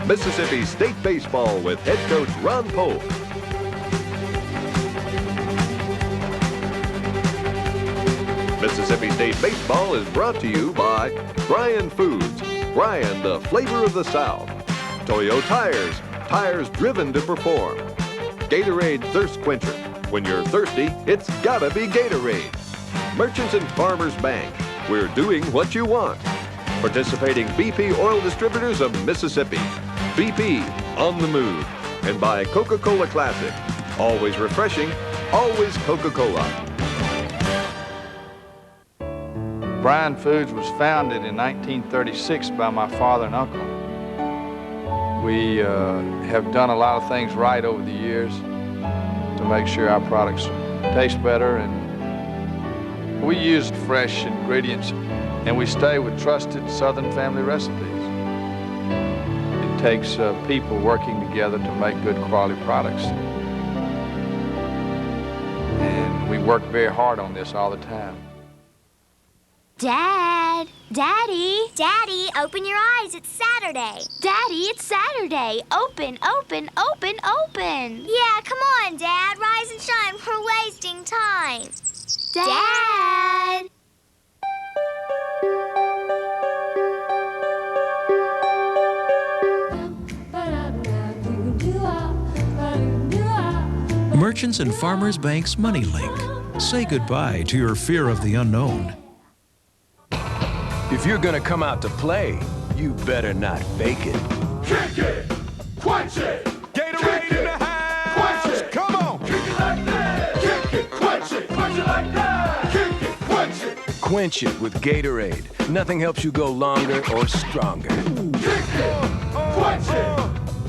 Mississippi State Baseball with head coach Ron Polk. Mississippi State Baseball is brought to you by Bryan Foods, Bryan, the flavor of the South. Toyo Tires, tires driven to perform. Gatorade Thirst Quencher. When you're thirsty, it's gotta be Gatorade. Merchants and Farmers Bank. We're doing what you want. Participating BP oil distributors of Mississippi. BP, on the move. And by Coca-Cola Classic. Always refreshing, always Coca-Cola. Bryan Foods was founded in 1936 by my father and uncle. We have done a lot of things right over the years to make sure our products taste better, and we use fresh ingredients, and we stay with trusted Southern family recipes. It takes people working together to make good quality products. And we work very hard on this all the time. Dad! Daddy! Daddy, open your eyes. It's Saturday. Daddy, it's Saturday. Open, open, open, open. Yeah, come on, Dad. Rise and shine. We're wasting time. Dad! Merchants and Farmers Bank's Money Link. Say goodbye to your fear of the unknown. If you're gonna come out to play, you better not fake it. Kick it! Quench it! Gatorade in the house! Quench it! Come on! Kick it like that! Kick it! Quench it! Quench it like that! Kick it! Quench it! Quench it with Gatorade. Nothing helps you go longer or stronger. Kick it! Quench it!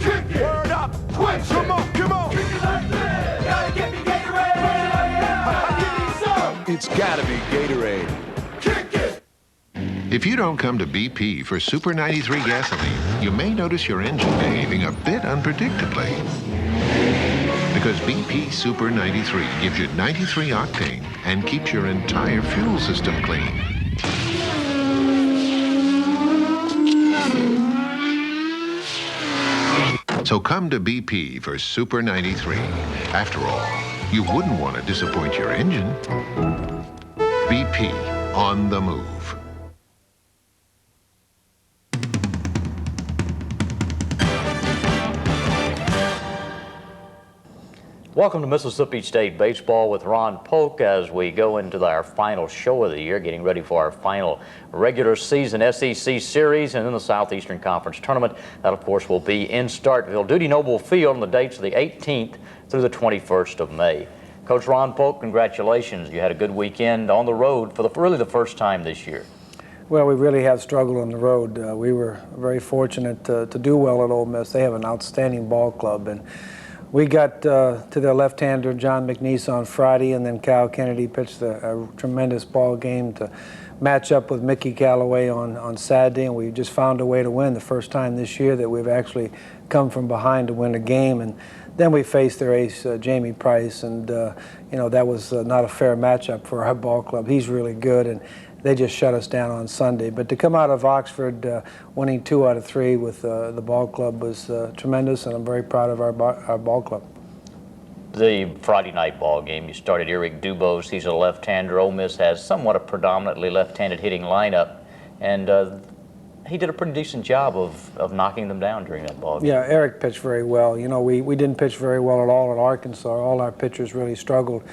Kick it! Word up! Quench it! Come on, come on! Kick it like that! Gotta get me Gatorade! Quench it like that! Give me some! It's gotta be Gatorade. Kick it! If you don't come to BP for Super 93 gasoline, you may notice your engine behaving a bit unpredictably. Because BP Super 93 gives you 93 octane and keeps your entire fuel system clean. So come to BP for Super 93. After all, you wouldn't want to disappoint your engine. BP, on the move. Welcome to Mississippi State Baseball with Ron Polk as we go into our final show of the year, getting ready for our final regular season SEC series and then the Southeastern Conference Tournament. That, of course, will be in Starkville, Dudy Noble Field on the dates of the 18th through the 21st of May. Coach Ron Polk, congratulations. You had a good weekend on the road for really the first time this year. Well, we really have struggled on the road. We were very fortunate to do well at Ole Miss. They have an outstanding ball club, and we got to their left-hander, John McNeese, on Friday, and then Cal Kennedy pitched a tremendous ball game to match up with Mickey Callaway on Saturday, and we just found a way to win the first time this year that we've actually come from behind to win a game. And then we faced their ace, Jamie Price, and that was not a fair matchup for our ball club. He's really good, and they just shut us down on Sunday. But to come out of Oxford winning 2 out of 3 with the ball club was tremendous, and I'm very proud of our ball club. The Friday night ball game, you started Eric Dubose. He's a left-hander. Ole Miss has somewhat a predominantly left-handed hitting lineup, and he did a pretty decent job of knocking them down during that ball game. Yeah, Eric pitched very well. You know, we didn't pitch very well at all at Arkansas. All our pitchers really struggled.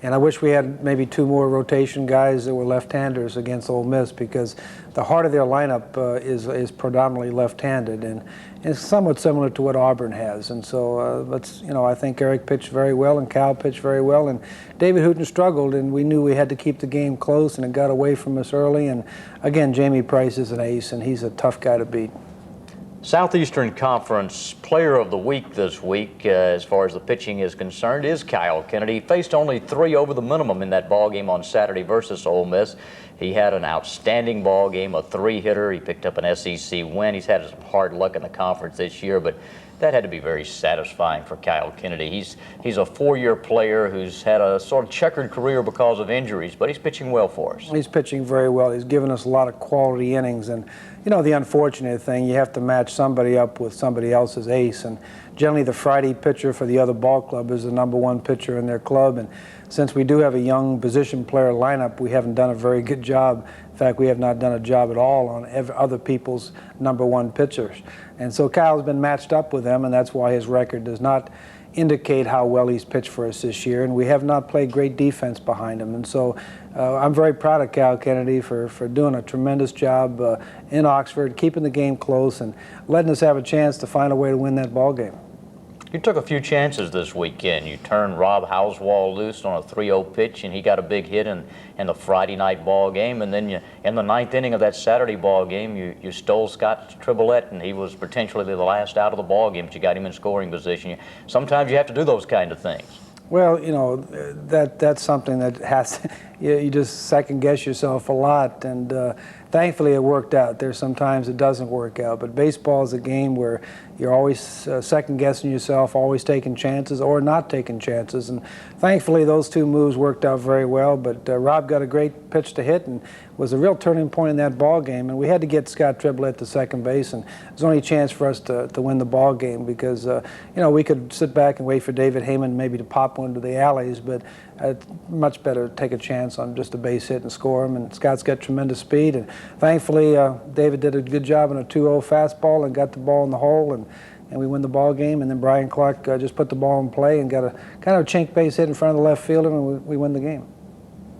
And I wish we had maybe 2 more rotation guys that were left-handers against Ole Miss, because the heart of their lineup is predominantly left-handed, and it's somewhat similar to what Auburn has. And so, I think Eric pitched very well, and Cal pitched very well, and David Hooten struggled, and we knew we had to keep the game close, and it got away from us early. And again, Jamie Price is an ace, and he's a tough guy to beat. Southeastern Conference Player of the Week this week, as far as the pitching is concerned, is Kyle Kennedy. He faced only 3 over the minimum in that ball game on Saturday versus Ole Miss. He had an outstanding ball game, a 3-hitter. He picked up an SEC win. He's had some hard luck in the conference this year, but That had to be very satisfying for Kyle Kennedy. He's a four-year player who's had a sort of checkered career because of injuries, but he's pitching well for us. He's pitching very well. He's given us a lot of quality innings. And, you know, the unfortunate thing, you have to match somebody up with somebody else's ace. And generally the Friday pitcher for the other ball club is the #1 pitcher in their club. And since we do have a young position player lineup, we haven't done a very good job. In fact, we have not done a job at all on other people's #1 pitchers. And so Kyle's been matched up with them, and that's why his record does not indicate how well he's pitched for us this year. And we have not played great defense behind him. And so I'm very proud of Kyle Kennedy for doing a tremendous job in Oxford, keeping the game close and letting us have a chance to find a way to win that ball game. You took a few chances this weekend. You turned Rob Housewall loose on a 3-0 pitch, and he got a big hit in the Friday night ball game. And then in the 9th inning of that Saturday ball game, you stole Scott Tribolette, and he was potentially the last out of the ball game, but you got him in scoring position. Sometimes you have to do those kind of things. Well, you know, that's something that has you just second guess yourself a lot, and thankfully it worked out. There's sometimes it doesn't work out, but baseball is a game where you're always second guessing yourself, always taking chances or not taking chances, and thankfully those two moves worked out very well. But Rob got a great pitch to hit and was a real turning point in that ball game, and we had to get Scott Tribolette to second base, and it was only a chance for us to win the ball game because you know, we could sit back and wait for David Heyman maybe to pop one to the alleys, but much better take a chance on just a base hit and score him. And Scott's got tremendous speed, and thankfully David did a good job on a 2-0 fastball and got the ball in the hole, and we win the ball game. And then Brian Clark just put the ball in play and got a kind of a chink base hit in front of the left fielder, and we win the game.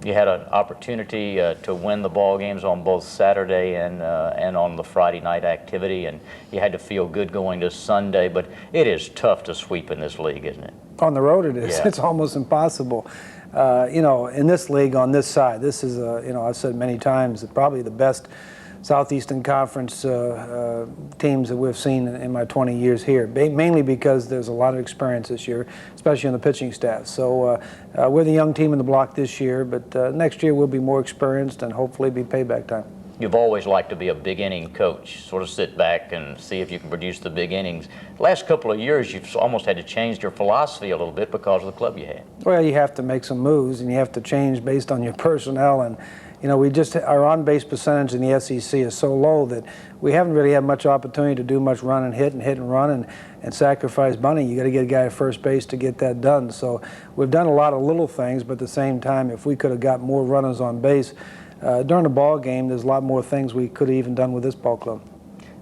You had an opportunity to win the ball games on both Saturday and on the Friday night activity, and you had to feel good going to Sunday, but it is tough to sweep in this league, isn't it? On the road it is. Yeah. It's almost impossible. You know, in this league on this side, this is, you know, I've said many times, probably the best Southeastern Conference teams that we've seen in my 20 years here, mainly because there's a lot of experience this year, especially on the pitching staff. So we're the young team in the block this year, but next year we'll be more experienced and hopefully be payback time. You've always liked to be a big inning coach, sort of sit back and see if you can produce the big innings. The last couple of years, you've almost had to change your philosophy a little bit because of the club you had. Well, you have to make some moves, and you have to change based on your personnel. And you know, our on-base percentage in the SEC is so low that we haven't really had much opportunity to do much run and hit and run and sacrifice bunting. You got to get a guy at first base to get that done. So we've done a lot of little things, but at the same time, if we could have got more runners on base during the ball game, there's a lot more things we could have even done with this ball club.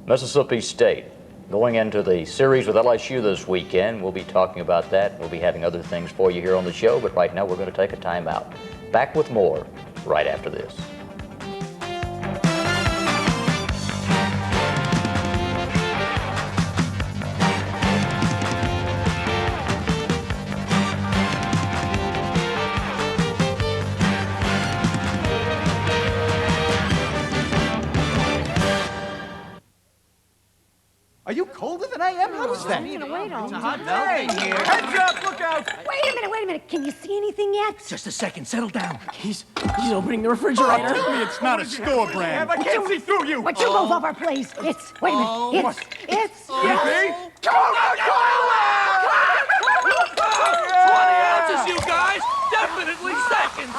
Mississippi State going into the series with LSU this weekend. We'll be talking about that. We'll be having other things for you here on the show, but right now we're going to take a time out. Back with more right after this. Are you colder than I am? How is that? I'm gonna wait all It's a day. hot day here. Heads up, look out! Wait a minute. Can you see anything yet? Just a second, settle down. He's opening the refrigerator. Tell me it's not a store brand. I can't see through you. What you move off our place? Wait a minute. It's. Yippee! Coca-Cola! 20 ounces, you guys! Definitely seconds!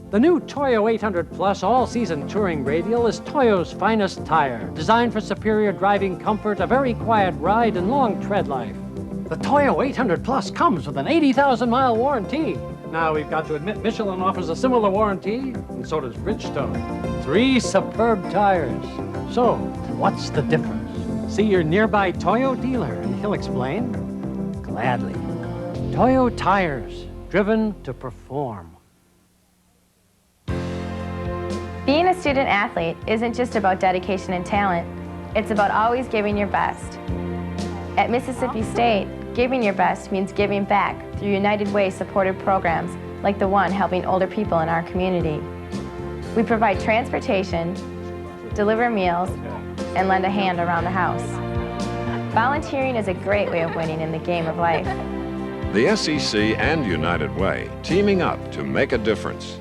The new Toyo 800 Plus all-season touring radial is Toyo's finest tire, designed for superior driving comfort, a very quiet ride, and long tread life. The Toyo 800 Plus comes with an 80,000-mile warranty. Now, we've got to admit Michelin offers a similar warranty, and so does Bridgestone. 3 superb tires. So, what's the difference? See your nearby Toyo dealer, and he'll explain. Gladly. Toyo tires, driven to perform. Being a student athlete isn't just about dedication and talent. It's about always giving your best. At Mississippi State, giving your best means giving back through United Way supported programs like the one helping older people in our community. We provide transportation, deliver meals, and lend a hand around the house. Volunteering is a great way of winning in the game of life. The SEC and United Way teaming up to make a difference.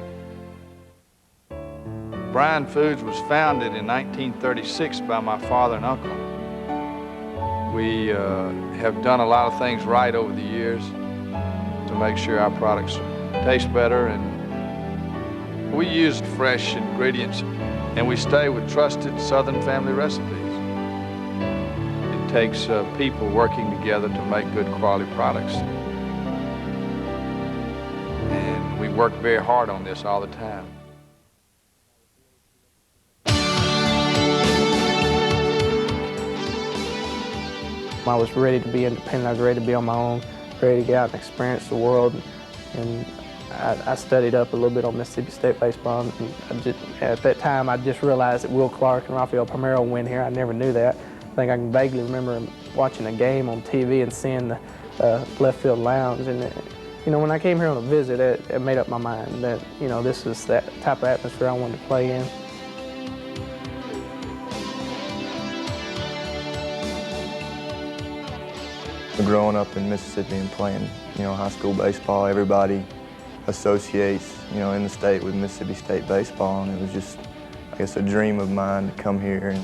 Bryan Foods was founded in 1936 by my father and uncle. We have done a lot of things right over the years to make sure our products taste better, and we used fresh ingredients, and we stay with trusted Southern family recipes. It takes people working together to make good quality products. And we work very hard on this all the time. I was ready to be independent. I was ready to be on my own, ready to get out and experience the world. And I studied up a little bit on Mississippi State baseball. And at that time, I just realized that Will Clark and Rafael Palmeiro went here. I never knew that. I think I can vaguely remember watching a game on TV and seeing the left field lounge. And you know, when I came here on a visit, it made up my mind that, you know, this is that type of atmosphere I wanted to play in. Growing up in Mississippi and playing, you know, high school baseball, everybody associates, you know, in the state with Mississippi State baseball, and it was just, I guess, a dream of mine to come here and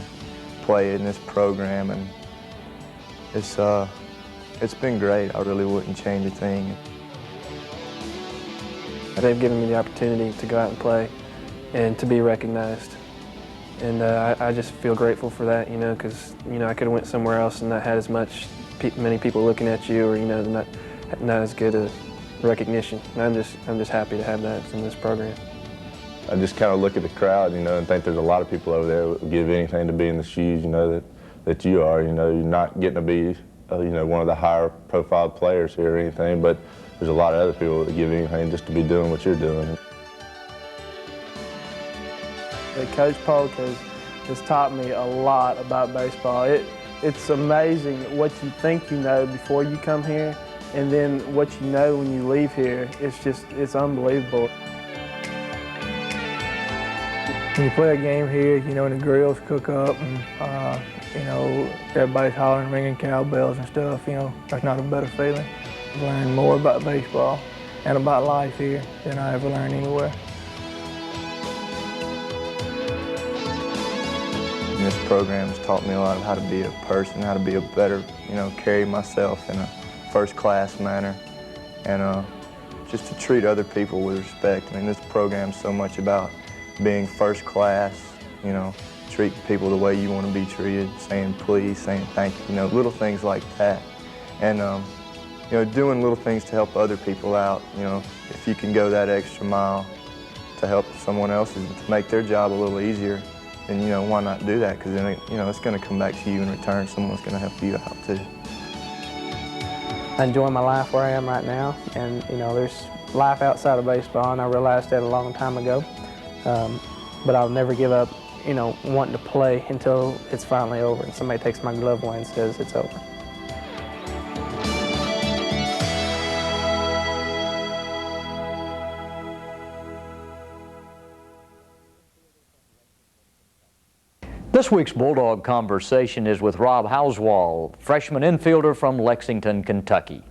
play in this program, and it's been great. I really wouldn't change a thing. They've given me the opportunity to go out and play and to be recognized, and I just feel grateful for that, you know, because, you know, I could have went somewhere else and not had as many people looking at you, or, you know, not as good a recognition. And I'm just happy to have that in this program. I just kind of look at the crowd, you know, and think there's a lot of people over there that would give anything to be in the shoes, you know, that you are. You know, you're not getting to be, you know, one of the higher profile players here or anything, but there's a lot of other people that give anything just to be doing what you're doing. Coach Polk has taught me a lot about baseball. It's amazing what you think you know before you come here, and then what you know when you leave here. It's unbelievable. When you play a game here, you know, and the grills cook up, and you know, everybody's hollering, ringing cowbells and stuff, you know, there's not a better feeling. I've learned more about baseball and about life here than I ever learned anywhere. This program has taught me a lot of how to be a person, how to be a better, you know, carry myself in a first-class manner, and just to treat other people with respect. I mean, this program's so much about being first class, you know, treating people the way you want to be treated, saying please, saying thank you, you know, little things like that. And, you know, doing little things to help other people out, you know, if you can go that extra mile to help someone else and to make their job a little easier, then, you know, why not do that? Because then, you know, it's going to come back to you in return. Someone's going to help you out, too. I enjoy my life where I am right now, and, you know, there's life outside of baseball, and I realized that a long time ago. But I'll never give up, you know, wanting to play until it's finally over and somebody takes my glove away and says it's over. This week's Bulldog Conversation is with Rob Housewald, freshman infielder from Lexington, Kentucky.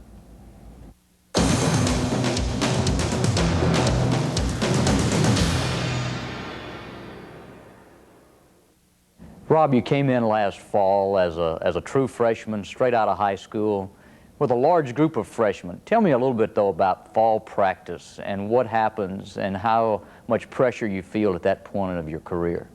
Rob, you came in last fall as a true freshman, straight out of high school, with a large group of freshmen. Tell me a little bit, though, about fall practice and what happens and how much pressure you feel at that point of your career.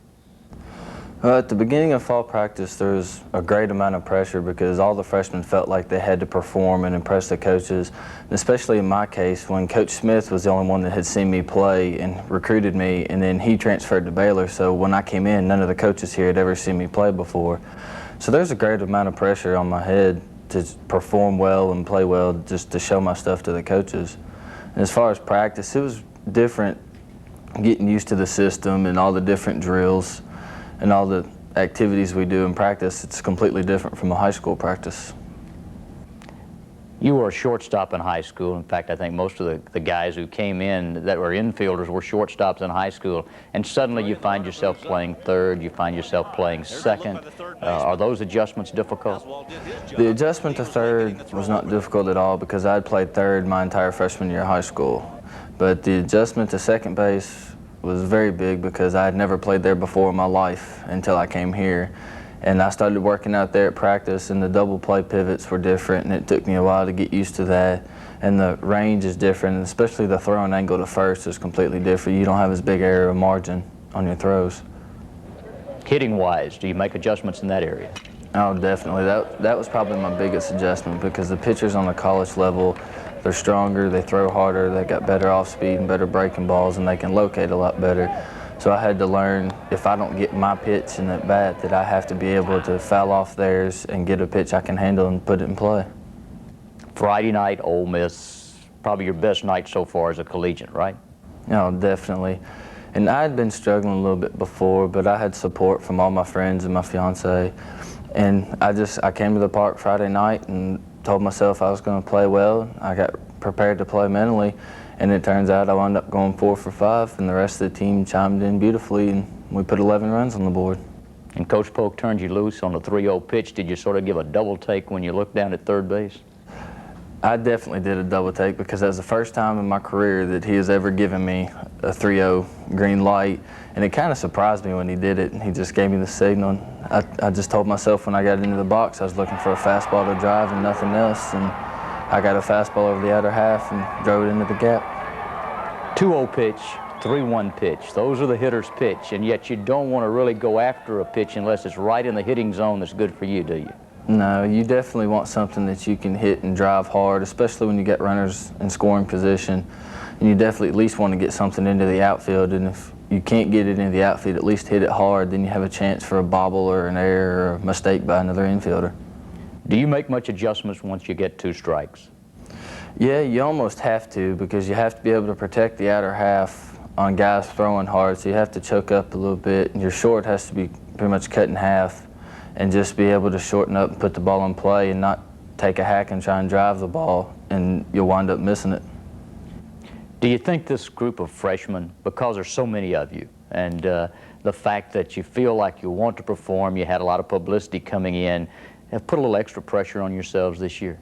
At the beginning of fall practice, there was a great amount of pressure because all the freshmen felt like they had to perform and impress the coaches, and especially in my case when Coach Smith was the only one that had seen me play and recruited me, and then he transferred to Baylor, so when I came in, none of the coaches here had ever seen me play before. So there's a great amount of pressure on my head to perform well and play well, just to show my stuff to the coaches. And as far as practice, it was different getting used to the system and all the different drills and all the activities we do in practice. It's completely different from a high school practice. You were a shortstop in high school. In fact, I think most of the guys who came in that were infielders were shortstops in high school, and suddenly you find yourself playing third, you find yourself playing second. Are those adjustments difficult? The adjustment to third was not difficult at all because I'd played third my entire freshman year of high school. But the adjustment to second base was very big because I had never played there before in my life until I came here. And I started working out there at practice, and the double play pivots were different, and it took me a while to get used to that. And the range is different, and especially the throwing angle to first is completely different. You don't have as big area of margin on your throws. Hitting-wise, do you make adjustments in that area? Oh, definitely. That was probably my biggest adjustment because the pitchers on the college level, they're stronger, they throw harder, they got better off speed and better breaking balls, and they can locate a lot better. So I had to learn, if I don't get my pitch in at bat, that I have to be able to foul off theirs and get a pitch I can handle and put it in play. Friday night, Ole Miss, probably your best night so far as a collegiate, right? No, definitely. And I had been struggling a little bit before, but I had support from all my friends and my fiance. And I came to the park Friday night and told myself I was going to play well. I got prepared to play mentally, and it turns out I wound up going 4 for 5, and the rest of the team chimed in beautifully, and we put 11 runs on the board. And Coach Polk turned you loose on the 3-0 pitch. Did you sort of give a double take when you looked down at third base? I definitely did a double take because that was the first time in my career that he has ever given me a 3-0 green light, and it kind of surprised me when he did it, and he just gave me the signal. I just told myself when I got into the box I was looking for a fastball to drive and nothing else, and I got a fastball over the outer half and drove it into the gap. 2-0 pitch, 3-1 pitch. Those are the hitter's pitch, and yet you don't want to really go after a pitch unless it's right in the hitting zone that's good for you, do you? No, you definitely want something that you can hit and drive hard, especially when you get runners in scoring position. And you definitely at least want to get something into the outfield, and if you can't get it into the outfield, at least hit it hard, then you have a chance for a bobble or an error or a mistake by another infielder. Do you make much adjustments once you get 2 strikes? Yeah, you almost have to because you have to be able to protect the outer half on guys throwing hard, so you have to choke up a little bit, and your short has to be pretty much cut in half and just be able to shorten up and put the ball in play and not take a hack and try and drive the ball, and you'll wind up missing it. Do you think this group of freshmen, because there's so many of you, and the fact that you feel like you want to perform, you had a lot of publicity coming in, have put a little extra pressure on yourselves this year?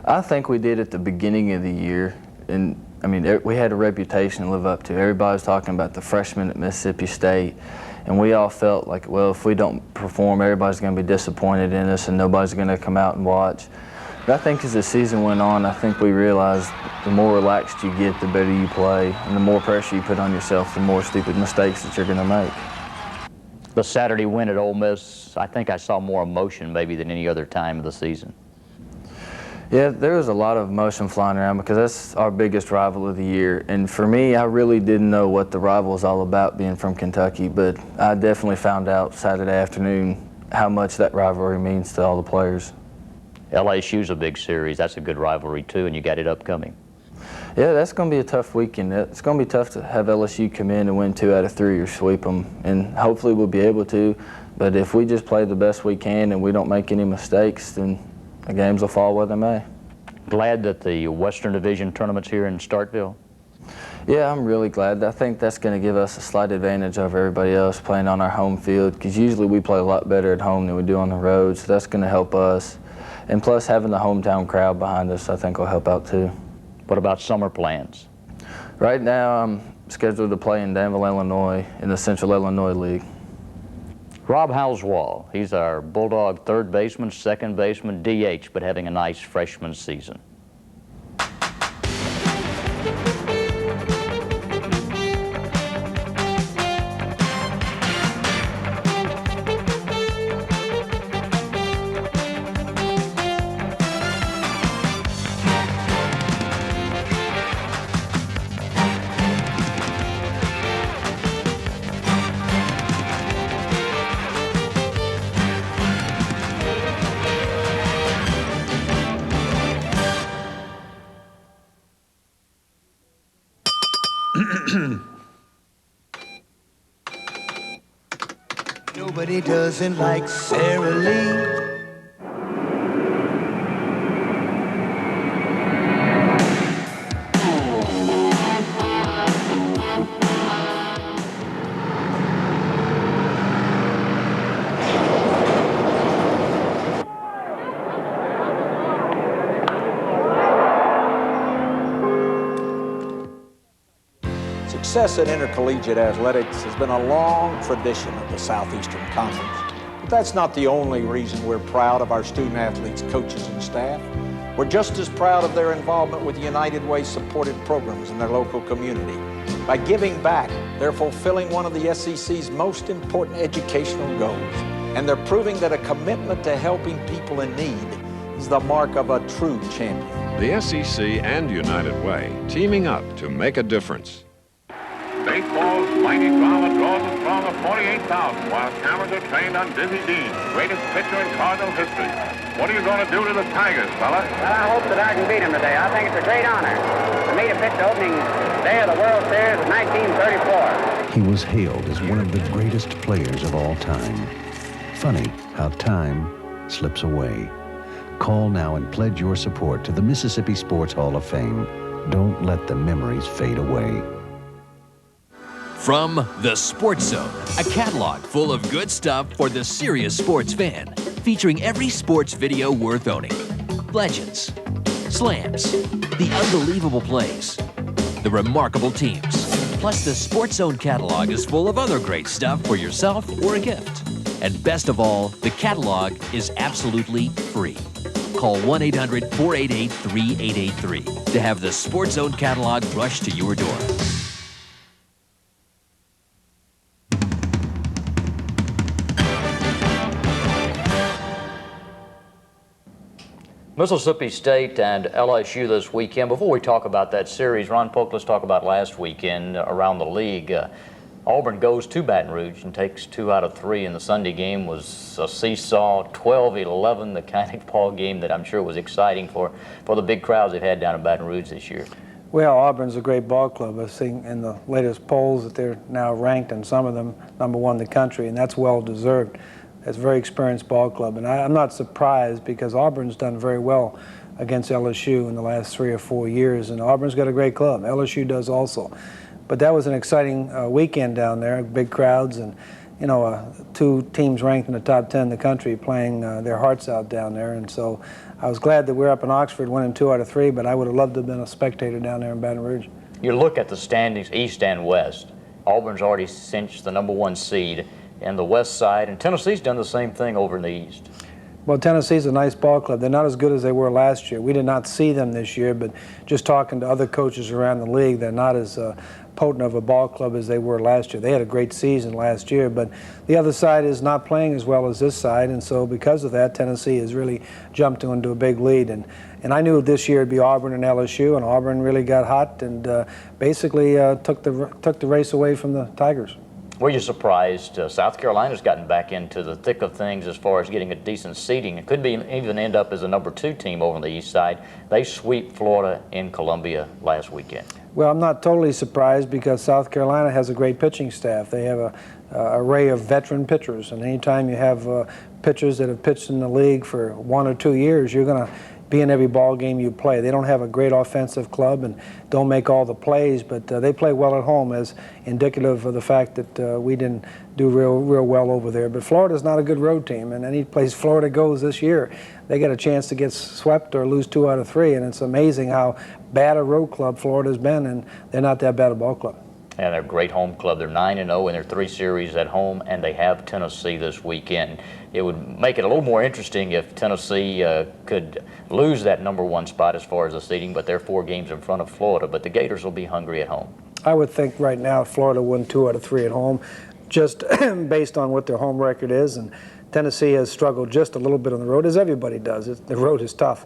I think we did at the beginning of the year, and I mean, we had a reputation to live up to. Everybody was talking about the freshmen at Mississippi State, and we all felt like, well, if we don't perform, everybody's going to be disappointed in us and nobody's going to come out and watch. But I think as the season went on, I think we realized the more relaxed you get, the better you play, and the more pressure you put on yourself, the more stupid mistakes that you're going to make. The Saturday win at Ole Miss, I think I saw more emotion maybe than any other time of the season. Yeah, there was a lot of emotion flying around because that's our biggest rival of the year. And for me, I really didn't know what the rival was all about being from Kentucky, but I definitely found out Saturday afternoon how much that rivalry means to all the players. LSU's a big series. That's a good rivalry too, and you got it upcoming. Yeah, that's going to be a tough weekend. It's going to be tough to have LSU come in and win 2 out of 3 or sweep them, and hopefully we'll be able to. But if we just play the best we can and we don't make any mistakes, then the games will fall where they may. Glad that the Western Division tournament's here in Starkville? Yeah, I'm really glad. I think that's going to give us a slight advantage over everybody else playing on our home field, because usually we play a lot better at home than we do on the road, so that's going to help us. And plus, having the hometown crowd behind us, I think will help out too. What about summer plans? Right now, I'm scheduled to play in Danville, Illinois in the Central Illinois League. Rob Housewall, he's our Bulldog third baseman, second baseman, DH, but having a nice freshman season. Nobody doesn't like Sarah Lee. Success in intercollegiate athletics has been a long tradition of the Southeastern Conference. But that's not the only reason we're proud of our student athletes, coaches, and staff. We're just as proud of their involvement with United Way supported programs in their local community. By giving back, they're fulfilling one of the SEC's most important educational goals. And they're proving that a commitment to helping people in need is the mark of a true champion. The SEC and United Way teaming up to make a difference. Baseball's mighty drama draws a throng of 48,000 while cameras are trained on Dizzy Dean, greatest pitcher in Cardinal history. What are you going to do to the Tigers, fella? Well, I hope that I can beat him today. I think it's a great honor for me to pitch the opening day of the World Series of 1934. He was hailed as one of the greatest players of all time. Funny how time slips away. Call now and pledge your support to the Mississippi Sports Hall of Fame. Don't let the memories fade away. From The Sports Zone, a catalog full of good stuff for the serious sports fan, featuring every sports video worth owning. Legends, slams, the unbelievable plays, the remarkable teams. Plus, the Sports Zone catalog is full of other great stuff for yourself or a gift. And best of all, the catalog is absolutely free. Call 1-800-488-3883 to have the Sports Zone catalog rushed to your door. Mississippi State and LSU this weekend. Before we talk about that series, Ron Polk, let's talk about last weekend around the league. Auburn goes to Baton Rouge and takes 2 out of 3, and the Sunday game was a seesaw, 12-11, the kind of ball game that I'm sure was exciting for the big crowds they've had down in Baton Rouge this year. Well, Auburn's a great ball club. I've seen in the latest polls that they're now ranked, and some of them #1 in the country, and that's well-deserved. It's a very experienced ball club, and I'm not surprised because Auburn's done very well against LSU in the last 3 or 4 years, and Auburn's got a great club. LSU does also. But that was an exciting weekend down there, big crowds, and 2 teams ranked in the top 10 in the country playing their hearts out down there, and so I was glad that we're up in Oxford winning 2 out of 3, but I would have loved to have been a spectator down there in Baton Rouge. You look at the standings, East and West. Auburn's already cinched the #1 seed in the West side, and Tennessee's done the same thing over in the East. Well, Tennessee's a nice ball club. They're not as good as they were last year. We did not see them this year, but just talking to other coaches around the league, they're not as potent of a ball club as they were last year. They had a great season last year, but the other side is not playing as well as this side, and so because of that, Tennessee has really jumped into a big lead. And I knew this year it'd be Auburn and LSU, and Auburn really got hot and basically took the race away from the Tigers. Were you surprised? South Carolina's gotten back into the thick of things as far as getting a decent seeding. It could be even end up as a #2 team over on the East side. They sweep Florida in Columbia last weekend. Well, I'm not totally surprised because South Carolina has a great pitching staff. They have an array of veteran pitchers, and anytime you have pitchers that have pitched in the league for 1 or 2 years, you're going to be in every ball game you play. They don't have a great offensive club and don't make all the plays, but they play well at home, as indicative of the fact that we didn't do real well over there. But Florida's not a good road team, and any place Florida goes this year, they get a chance to get swept or lose 2 out of 3, and it's amazing how bad a road club Florida's been, and they're not that bad a ball club. And they're a great home club. They're 9-0 in their 3 series at home, and they have Tennessee this weekend. It would make it a little more interesting if Tennessee could lose that #1 spot as far as the seeding, but they're 4 games in front of Florida. But the Gators will be hungry at home. I would think right now Florida won 2 out of 3 at home, just based on what their home record is. And Tennessee has struggled just a little bit on the road, as everybody does. The road is tough.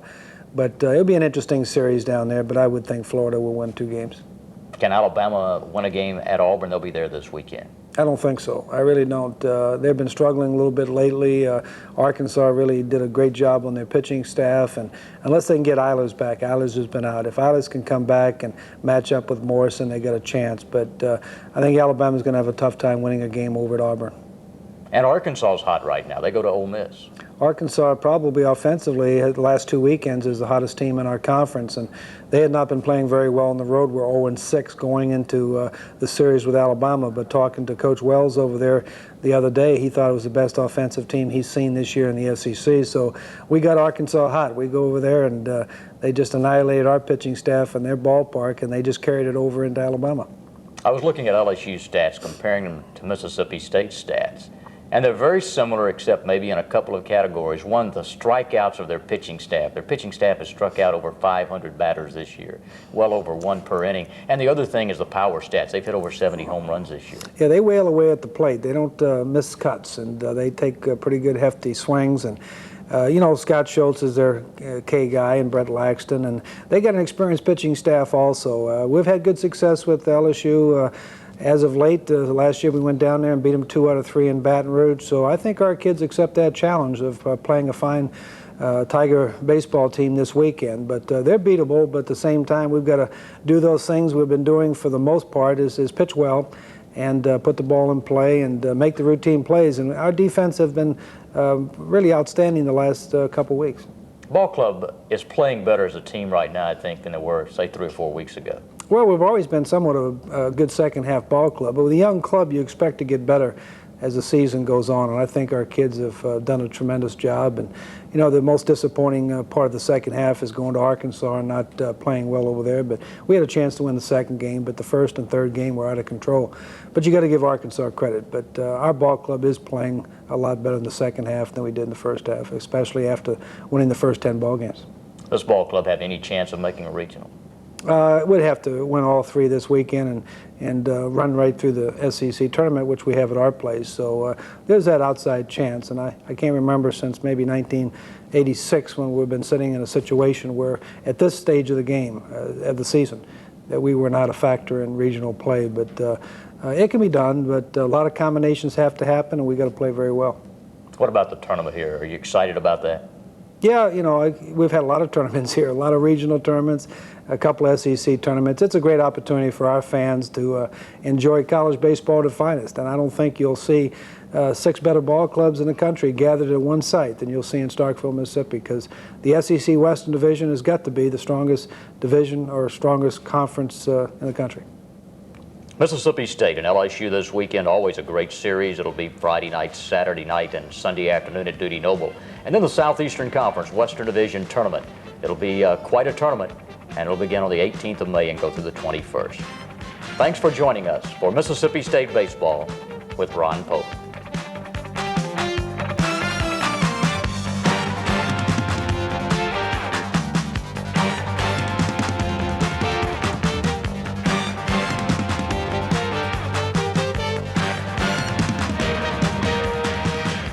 But it'll be an interesting series down there, but I would think Florida will win 2 games. Can Alabama win a game at Auburn? They'll be there this weekend. I don't think so. I really don't. They've been struggling a little bit lately. Arkansas really did a great job on their pitching staff, and unless they can get Eilers back, Eilers has been out. If Eilers can come back and match up with Morrison, they got a chance. But I think Alabama's going to have a tough time winning a game over at Auburn. And Arkansas's hot right now. They go to Ole Miss. Arkansas probably offensively the last 2 weekends is the hottest team in our conference, and they had not been playing very well on the road. We're 0-6 going into the series with Alabama, but talking to Coach Wells over there the other day, he thought it was the best offensive team he's seen this year in the SEC. So we got Arkansas hot. We go over there and they just annihilated our pitching staff in their ballpark, and they just carried it over into Alabama. I was looking at LSU stats, comparing them to Mississippi State stats, and they're very similar except maybe in a couple of categories. One, the strikeouts of their pitching staff. Their pitching staff has struck out over 500 batters this year, well over 1 per inning. And the other thing is the power stats. They've hit over 70 home runs this year. Yeah, they wail away at the plate. They don't miss cuts, and they take pretty good hefty swings. And you know, Scott Schultz is their K guy, and Brett Laxton, and they got an experienced pitching staff also. We've had good success with LSU. As of late, last year we went down there and beat them 2 out of 3 in Baton Rouge. So I think our kids accept that challenge of playing a fine Tiger baseball team this weekend. But they're beatable, but at the same time we've got to do those things we've been doing for the most part, is pitch well and put the ball in play and make the routine plays. And our defense have been really outstanding the last couple weeks. Ball club is playing better as a team right now, I think, than they were, say, 3 or 4 weeks ago. Well, we've always been somewhat of a good second-half ball club, but with a young club, you expect to get better as the season goes on, and I think our kids have done a tremendous job. And you know, the most disappointing part of the second half is going to Arkansas and not playing well over there. But we had a chance to win the second game, but the first and third game were out of control. But you got to give Arkansas credit. But our ball club is playing a lot better in the second half than we did in the first half, especially after winning the first 10 ball games. Does ball club have any chance of making a regional? We'd have to win all 3 this weekend and run right through the SEC tournament, which we have at our place. So there's that outside chance. And I can't remember since maybe 1986 when we've been sitting in a situation where at this stage of the game, of the season, that we were not a factor in regional play. But it can be done, but a lot of combinations have to happen, and we got to play very well. What about the tournament here? Are you excited about that? Yeah, you know, we've had a lot of tournaments here, a lot of regional tournaments, a couple of SEC tournaments. It's a great opportunity for our fans to enjoy college baseball at its finest. And I don't think you'll see 6 better ball clubs in the country gathered at one site than you'll see in Starkville, Mississippi, because the SEC Western Division has got to be the strongest division or strongest conference in the country. Mississippi State and LSU this weekend, always a great series. It'll be Friday night, Saturday night, and Sunday afternoon at Dudy Noble. And then the Southeastern Conference Western Division Tournament. It'll be quite a tournament, and it'll begin on the 18th of May and go through the 21st. Thanks for joining us for Mississippi State Baseball with Ron Polk.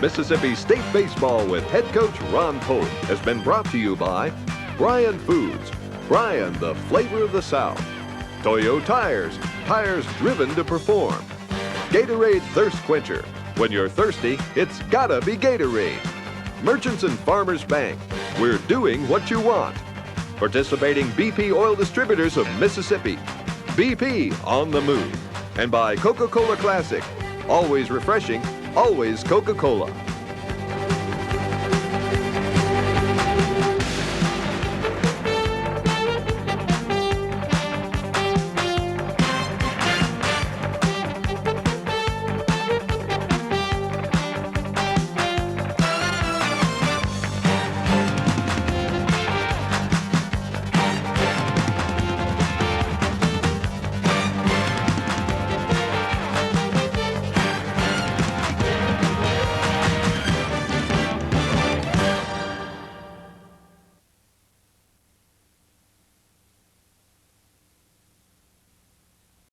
Mississippi State Baseball with head coach Ron Polk has been brought to you by Bryan Foods, Bryan, the flavor of the South. Toyo Tires, tires driven to perform. Gatorade Thirst Quencher. When you're thirsty, it's gotta be Gatorade. Merchants and Farmers Bank. We're doing what you want. Participating BP oil distributors of Mississippi. BP on the move. And by Coca-Cola Classic. Always refreshing, always Coca-Cola.